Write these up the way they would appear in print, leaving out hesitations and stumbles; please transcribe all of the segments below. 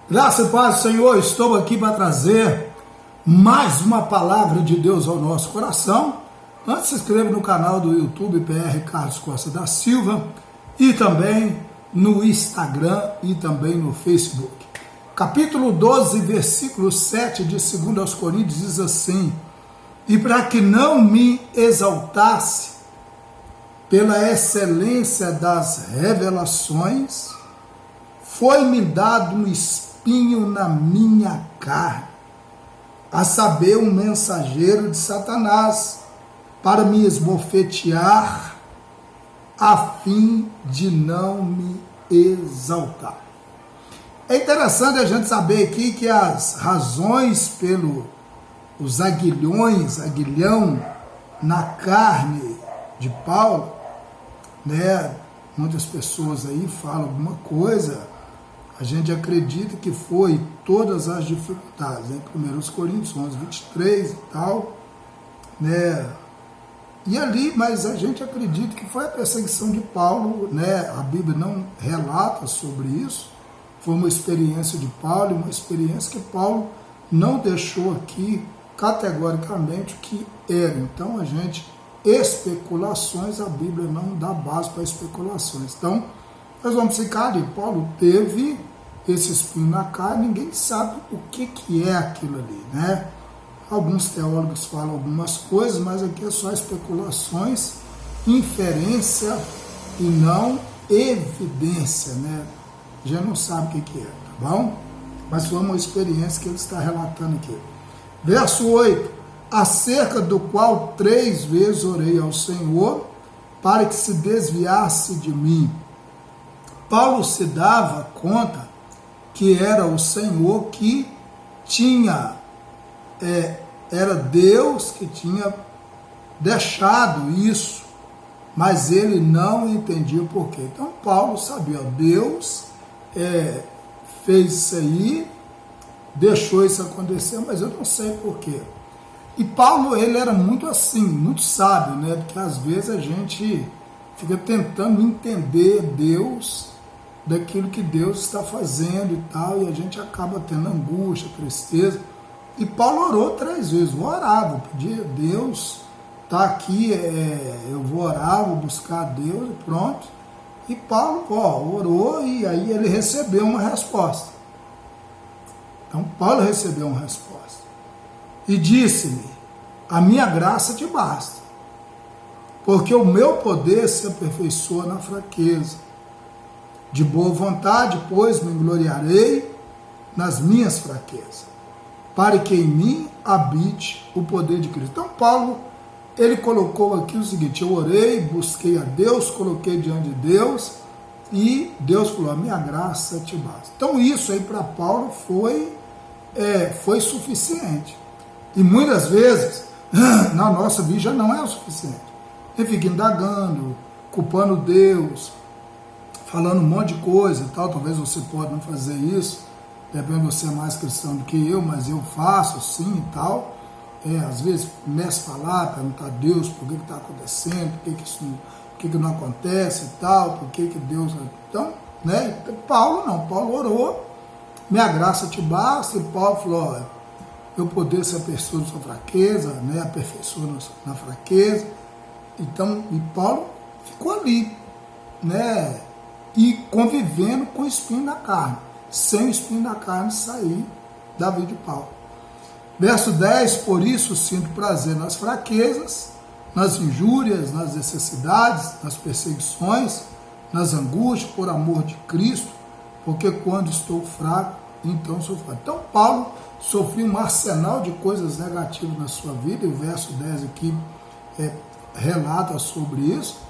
Graça e paz do Senhor, estou aqui para trazer mais uma palavra de Deus ao nosso coração. Antes, se inscreva no canal do YouTube PR Carlos Costa da Silva e também no Instagram e também no Facebook. Capítulo 12, versículo 7 de 2 aos Coríntios diz assim: e para que não me exaltasse pela excelência das revelações, foi-me dado um espinho na minha carne, a saber, um mensageiro de Satanás, para me esbofetear, a fim de não me exaltar. É interessante a gente saber aqui que as razões os aguilhão na carne de Paulo, né? Muitas pessoas aí falam alguma coisa, a gente acredita que foi todas as dificuldades, né? 1 Coríntios 11, 23 e tal, né? E ali, mas a gente acredita que foi a perseguição de Paulo, né? A Bíblia não relata sobre isso, foi uma experiência de Paulo, uma experiência que Paulo não deixou aqui categoricamente o que era. Então, especulações, a Bíblia não dá base para especulações. Então, nós vamos ficar ali. Paulo teve esse espinho na carne, ninguém sabe o que é aquilo ali, né? Alguns teólogos falam algumas coisas, mas aqui é só especulações, inferência e não evidência, né? Já não sabe o que é, tá bom? Mas foi uma experiência que ele está relatando aqui. Verso 8: acerca do qual 3 vezes orei ao Senhor, para que se desviasse de mim. Paulo se dava conta que era o Senhor que tinha, era Deus que tinha deixado isso, mas ele não entendia o porquê. Então Paulo sabia, Deus fez isso aí, deixou isso acontecer, mas eu não sei porquê. E Paulo, ele era muito assim, muito sábio, né? Porque às vezes a gente fica tentando entender Deus daquilo que Deus está fazendo e tal, e a gente acaba tendo angústia, tristeza. E Paulo orou 3 vezes, orava, pedia, Deus está aqui, eu vou orar, vou buscar a Deus e pronto. E Paulo, orou e aí ele recebeu uma resposta. Então Paulo recebeu uma resposta. E disse-me: a minha graça te basta, porque o meu poder se aperfeiçoa na fraqueza. De boa vontade, pois, me gloriarei nas minhas fraquezas, para que em mim habite o poder de Cristo. Então Paulo, ele colocou aqui o seguinte: eu orei, busquei a Deus, coloquei diante de Deus, e Deus falou: a minha graça te basta. Então isso aí para Paulo foi suficiente. E muitas vezes, na nossa vida já não é o suficiente. Ele fica indagando, culpando Deus, falando um monte de coisa e tal. Talvez você pode não fazer isso, de repente você é mais cristão do que eu, mas eu faço sim e tal. Às vezes começa a falar, perguntar a Deus por que está acontecendo, por que não acontece e tal, por que Deus... Então, né? Paulo não, Paulo orou, minha graça te basta, e Paulo falou: meu poder se aperfeiçoa na sua fraqueza, né? Aperfeiçoa na fraqueza. Então, e Paulo ficou ali, né? E convivendo com o espinho na carne, sem o espinho na carne sair da vida de Paulo. Verso 10: por isso sinto prazer nas fraquezas, nas injúrias, nas necessidades, nas perseguições, nas angústias, por amor de Cristo, porque quando estou fraco, então sou forte. Então Paulo sofreu um arsenal de coisas negativas na sua vida, e o verso 10 aqui relata sobre isso.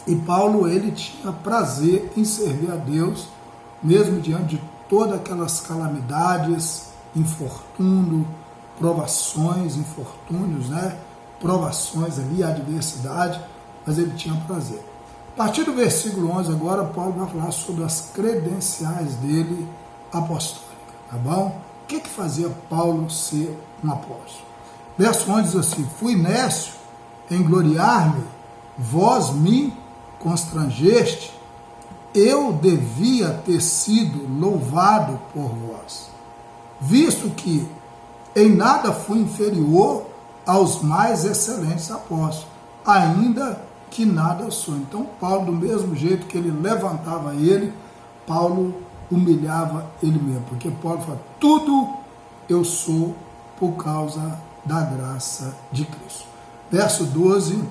E Paulo, ele tinha prazer em servir a Deus, mesmo diante de todas aquelas calamidades, infortúnio, provações, infortúnios, né? Provações ali, adversidade, mas ele tinha prazer. A partir do versículo 11 agora, Paulo vai falar sobre as credenciais dele apostólicas, tá bom? O que fazia Paulo ser um apóstolo? Verso 11 diz assim: fui nécio em gloriar-me, vós me constrangeste, eu devia ter sido louvado por vós, visto que em nada fui inferior aos mais excelentes apóstolos, ainda que nada sou. Então Paulo, do mesmo jeito que ele levantava ele, Paulo humilhava ele mesmo, porque Paulo fala, tudo eu sou por causa da graça de Cristo. Verso 12,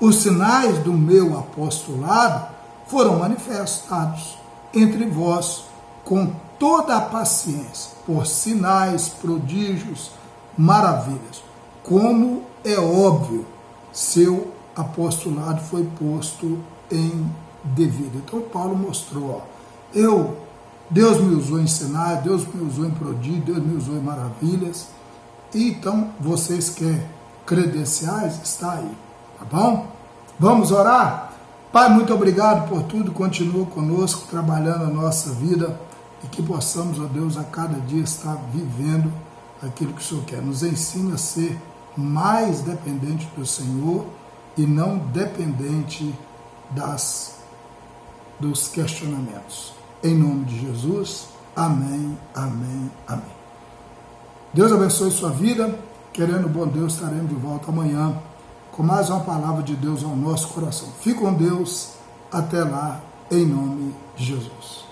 os sinais do meu apostolado foram manifestados entre vós com toda a paciência, por sinais, prodígios, maravilhas, como é óbvio, seu apostolado foi posto em devido. Então Paulo mostrou, Deus me usou em sinais, Deus me usou em prodígio, Deus me usou em maravilhas, e então vocês querem credenciais, está aí, tá bom? Vamos orar? Pai, muito obrigado por tudo, continua conosco, trabalhando a nossa vida, e que possamos, ó Deus, a cada dia estar vivendo aquilo que o Senhor quer. Nos ensina a ser mais dependente do Senhor e não dependente dos questionamentos. Em nome de Jesus, amém, amém, amém. Deus abençoe sua vida, querendo bom Deus, estaremos de volta amanhã com mais uma palavra de Deus ao nosso coração. Fique com Deus, até lá, em nome de Jesus.